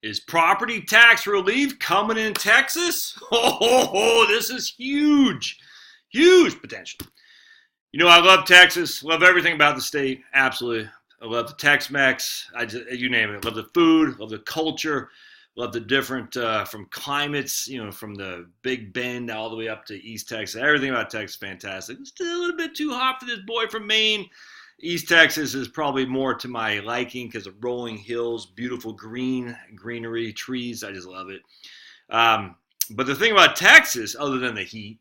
Is property tax relief coming in Texas? This is huge. Huge potential. You know, I love Texas. Love everything about the state. Absolutely. I love the Tex-Mex. You name it. I love the food. Love the culture. Love the different, from climates, you know, from the Big Bend all the way up to East Texas. Everything about Texas is fantastic. It's still a little bit too hot for this boy from Maine. East Texas is probably more to my liking because of rolling hills, beautiful greenery, trees. I just love it. But the thing about Texas, other than the heat,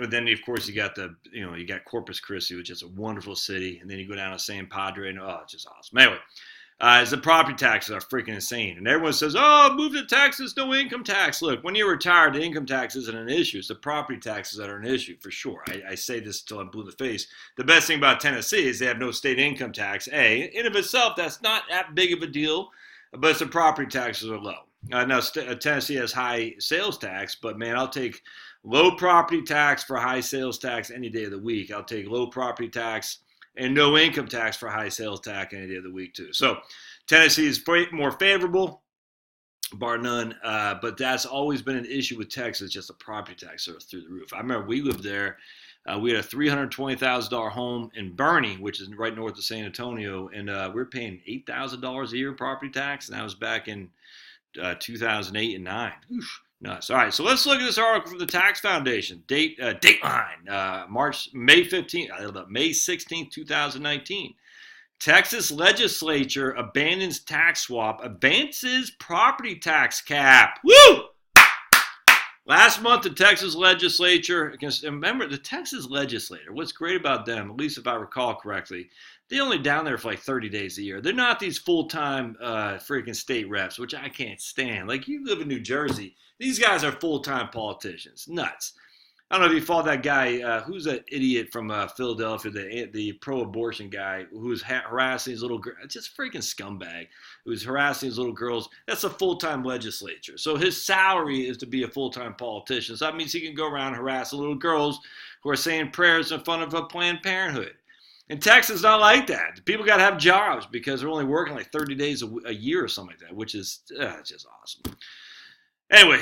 then of course you got you got Corpus Christi, which is a wonderful city, and then you go down to San Padre, and it's just awesome. Anyway, the property taxes are freaking insane, and everyone says, "Oh, move to Texas, no income tax." Look, when you're retired, the income tax isn't an issue. It's the property taxes that are an issue for sure. I say this until I'm blue in the face. The best thing about Tennessee is they have no state income tax. In of itself, that's not that big of a deal, but the property taxes are low. Now, Tennessee has high sales tax, but man, I'll take low property tax for high sales tax any day of the week. I'll take low property tax and no income tax for high sales tax any day of the week too. So Tennessee is more favorable, bar none, but that's always been an issue with Texas, just the property tax are through the roof. I remember we lived there. We had a $320,000 home in Bernie, which is right north of San Antonio, and we were paying $8,000 a year in property tax, and that was back in 2008 and 9. Oof. Nuts. All right, so let's look at this article from the Tax Foundation. Dateline, May 16th, 2019. Texas legislature abandons tax swap, advances property tax cap. Woo! Last month, the Texas legislature, remember the Texas legislator, what's great about them, at least if I recall correctly, they're only down there for like 30 days a year. They're not these full-time freaking state reps, which I can't stand. Like, you live in New Jersey. These guys are full-time politicians. Nuts. I don't know if you follow that guy. Who's that idiot from Philadelphia, the pro-abortion guy who was harassing his little girl. Just freaking scumbag who was harassing his little girls. That's a full-time legislature. So his salary is to be a full-time politician. So that means he can go around and harass the little girls who are saying prayers in front of a Planned Parenthood. And Texas is not like that. People got to have jobs because they're only working like 30 days a year or something like that, which is just awesome. Anyway,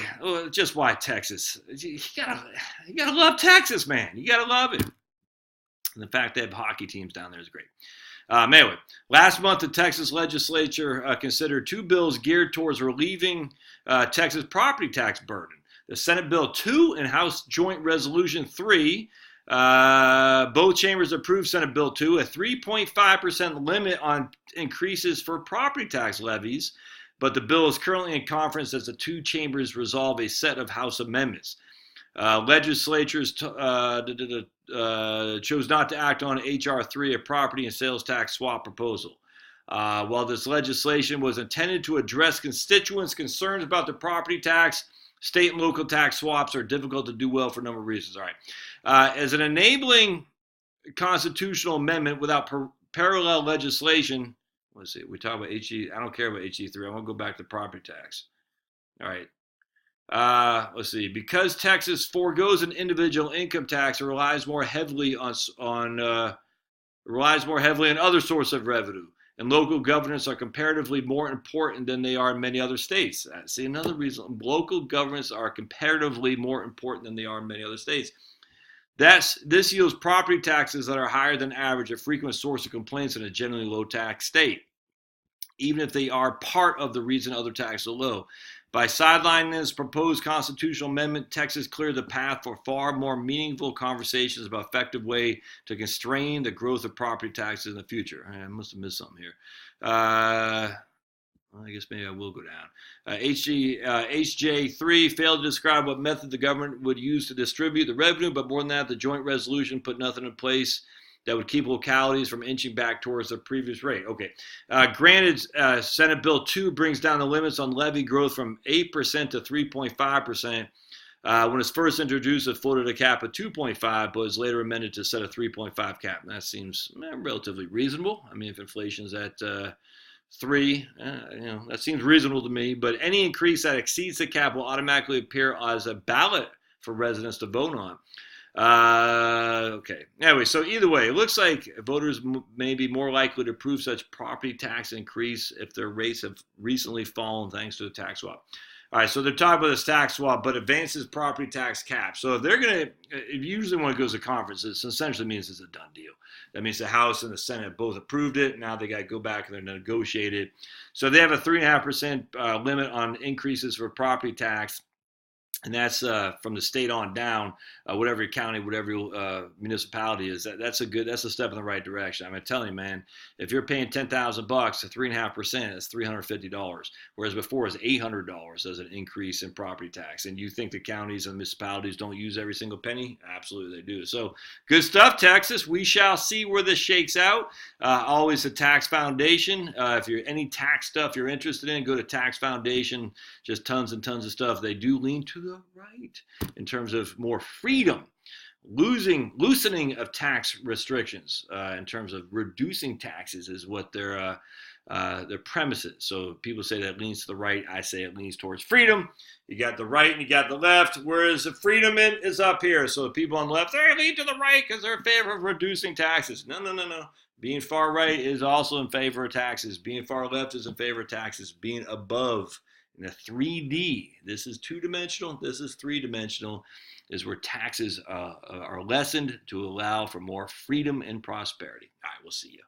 just why Texas? You gotta love Texas, man. You gotta love it. And the fact they have hockey teams down there is great. Anyway, last month the Texas legislature considered two bills geared towards relieving Texas property tax burden. The Senate Bill 2 and House Joint Resolution 3. Both chambers approved Senate Bill 2, a 3.5% limit on increases for property tax levies. But the bill is currently in conference as the two chambers resolve a set of House amendments. Legislatures chose not to act on H.R. 3, a property and sales tax swap proposal. While this legislation was intended to address constituents' concerns about the property tax, state and local tax swaps are difficult to do well for a number of reasons. All right. As an enabling constitutional amendment without parallel legislation, let's see, we talk about HE. I don't care about HE3. I want to go back to property tax. All right. Let's see. Because Texas forgoes an individual income tax and relies more heavily on other sources of revenue, and local governments are comparatively more important than they are in many other states. See, another reason. Local governments are comparatively more important than they are in many other states. This yields property taxes that are higher than average, a frequent source of complaints in a generally low tax state, even if they are part of the reason other taxes are low. By sidelining this proposed constitutional amendment, Texas cleared the path for far more meaningful conversations about effective way to constrain the growth of property taxes in the future. I must have missed something here. I guess maybe I will go down. HJ3 failed to describe what method the government would use to distribute the revenue, but more than that, the joint resolution put nothing in place that would keep localities from inching back towards the previous rate. Okay. Granted, Senate Bill 2 brings down the limits on levy growth from 8% to 3.5%. When it was first introduced, it floated a cap of 2.5, but was later amended to set a 3.5 cap. And that seems relatively reasonable. I mean, if inflation is at 3, that seems reasonable to me. But any increase that exceeds the cap will automatically appear as a ballot for residents to vote on. Okay. Anyway, so either way, it looks like voters may be more likely to approve such property tax increase if their rates have recently fallen thanks to the tax swap. All right, so they're talking about this tax swap, but advances property tax cap. So if they're going to, usually when it goes to conferences, it essentially means it's a done deal. That means the House and the Senate both approved it. Now they got to go back and they're negotiate it. So they have a 3.5% limit on increases for property tax. And that's from the state on down, whatever county, whatever municipality is. That's a step in the right direction. I'm telling you, man, if you're paying $10,000 to 3.5%, it's $350. Whereas before it was $800 as an increase in property tax. And you think the counties and municipalities don't use every single penny? Absolutely, they do. So good stuff, Texas. We shall see where this shakes out. Always the Tax Foundation. If you're any tax stuff you're interested in, go to Tax Foundation. Just tons and tons of stuff. They do lean to the right in terms of more freedom, loosening of tax restrictions, in terms of reducing taxes is what their premise is. So people say that leans to the right. I say it leans towards freedom. You got the right and you got the left, whereas the freedom is up here. So the people on the left, they lean to the right because they're in favor of reducing taxes. No. Being far right is also in favor of taxes. Being far left is in favor of taxes. Being above in a 3D, this is two-dimensional, this is three-dimensional, is where taxes are lessened to allow for more freedom and prosperity. All right, we'll see you.